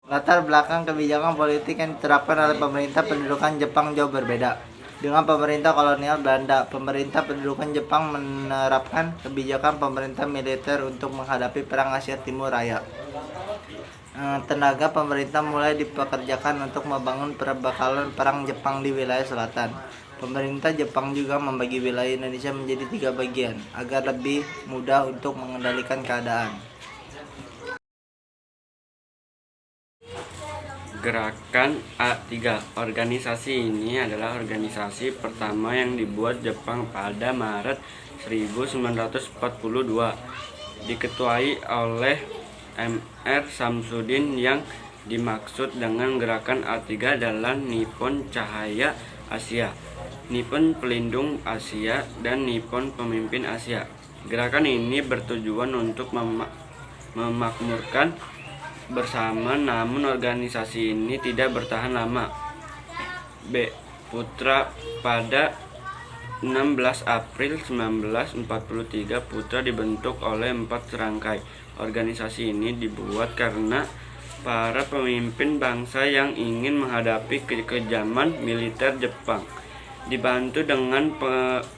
Latar belakang kebijakan politik yang diterapkan oleh pemerintah pendudukan Jepang jauh berbeda. Dengan pemerintah kolonial Belanda, pemerintah pendudukan Jepang menerapkan kebijakan pemerintah militer untuk menghadapi Perang Asia Timur Raya. Tenaga pemerintah mulai dipekerjakan untuk membangun perbekalan perang Jepang di wilayah selatan. Pemerintah Jepang juga membagi wilayah Indonesia menjadi 3 bagian agar lebih mudah untuk mengendalikan keadaan. Gerakan A3. Organisasi ini adalah organisasi pertama yang dibuat Jepang pada Maret 1942. Diketuai oleh Mr. Samsudin. Yang dimaksud dengan gerakan A3 adalah Nippon Cahaya Asia, Nippon Pelindung Asia, dan Nippon Pemimpin Asia. Gerakan ini bertujuan untuk memakmurkan bersama, namun organisasi ini tidak bertahan lama. B. Putra. Pada 16 April 1943, Putra dibentuk oleh 4 serangkai. Organisasi ini dibuat karena para pemimpin bangsa yang ingin menghadapi kekejaman militer Jepang. Dibantu dengan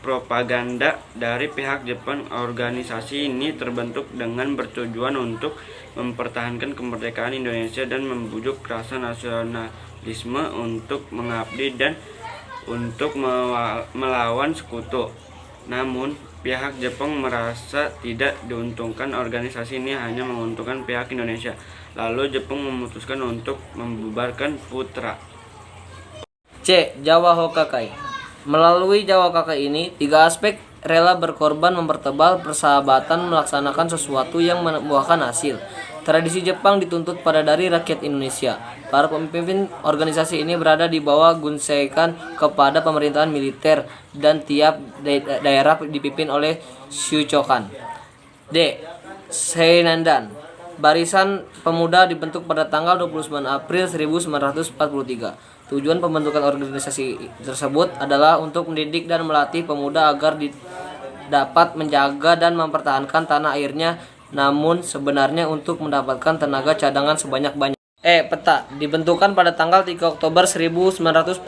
propaganda dari pihak Jepang, organisasi ini terbentuk dengan bertujuan untuk mempertahankan kemerdekaan Indonesia dan membujuk rasa nasionalisme untuk mengabdi dan untuk melawan sekutu. Namun, pihak Jepang merasa tidak diuntungkan organisasi ini hanya menguntungkan pihak Indonesia. Lalu Jepang memutuskan untuk membubarkan Putra. C. Jawa Hokakai. Melalui Jawa Hokakai ini, 3 aspek rela berkorban mempertebal persahabatan melaksanakan sesuatu yang membuahkan hasil. Tradisi Jepang dituntut pada dari rakyat Indonesia. Para pemimpin organisasi ini berada di bawah gunsekan kepada pemerintahan militer dan tiap daerah dipimpin oleh shuchokan. D. Seinandan. Barisan Pemuda dibentuk pada tanggal 29 April 1943. Tujuan pembentukan organisasi tersebut adalah untuk mendidik dan melatih pemuda agar dapat menjaga dan mempertahankan tanah airnya, namun sebenarnya untuk mendapatkan tenaga cadangan sebanyak-banyak. Peta. Dibentukan pada tanggal 3 Oktober 1944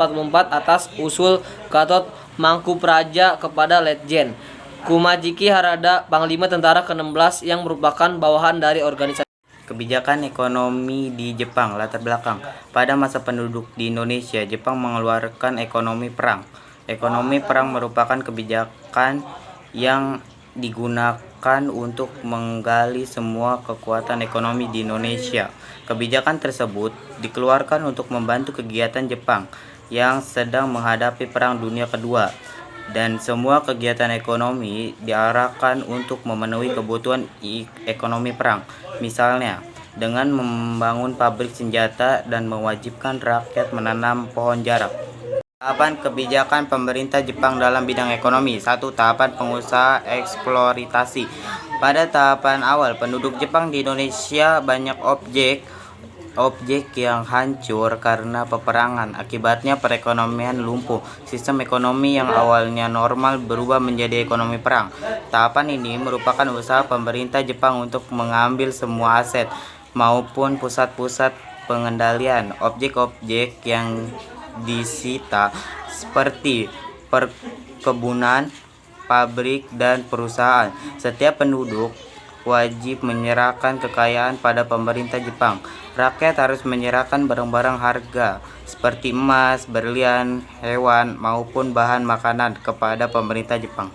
atas usul Gatot Mangkupraja kepada Letjen Kumajiki Harada, Panglima Tentara ke-16 yang merupakan bawahan dari organisasi. Kebijakan ekonomi di Jepang. Latar belakang. Pada masa penduduk di Indonesia, Jepang mengeluarkan ekonomi perang. Ekonomi perang merupakan kebijakan yang digunakan untuk menggali semua kekuatan ekonomi di Indonesia. Kebijakan tersebut dikeluarkan untuk membantu kegiatan Jepang yang sedang menghadapi Perang Dunia Kedua, dan semua kegiatan ekonomi diarahkan untuk memenuhi kebutuhan ekonomi perang. Misalnya, dengan membangun pabrik senjata dan mewajibkan rakyat menanam pohon jarak. Tahapan kebijakan pemerintah Jepang dalam bidang ekonomi. 1. Tahapan pengusaha eksploitasi. Pada tahapan awal, penduduk Jepang di Indonesia banyak objek yang hancur karena peperangan. Akibatnya perekonomian lumpuh. Sistem ekonomi yang awalnya normal berubah menjadi ekonomi perang. Tahapan ini merupakan usaha pemerintah Jepang untuk mengambil semua aset maupun pusat-pusat pengendalian objek-objek yang disita seperti perkebunan, pabrik, dan perusahaan. Setiap penduduk wajib menyerahkan kekayaan pada pemerintah Jepang. Rakyat harus menyerahkan barang-barang harga seperti emas, berlian, hewan, maupun bahan makanan kepada pemerintah Jepang.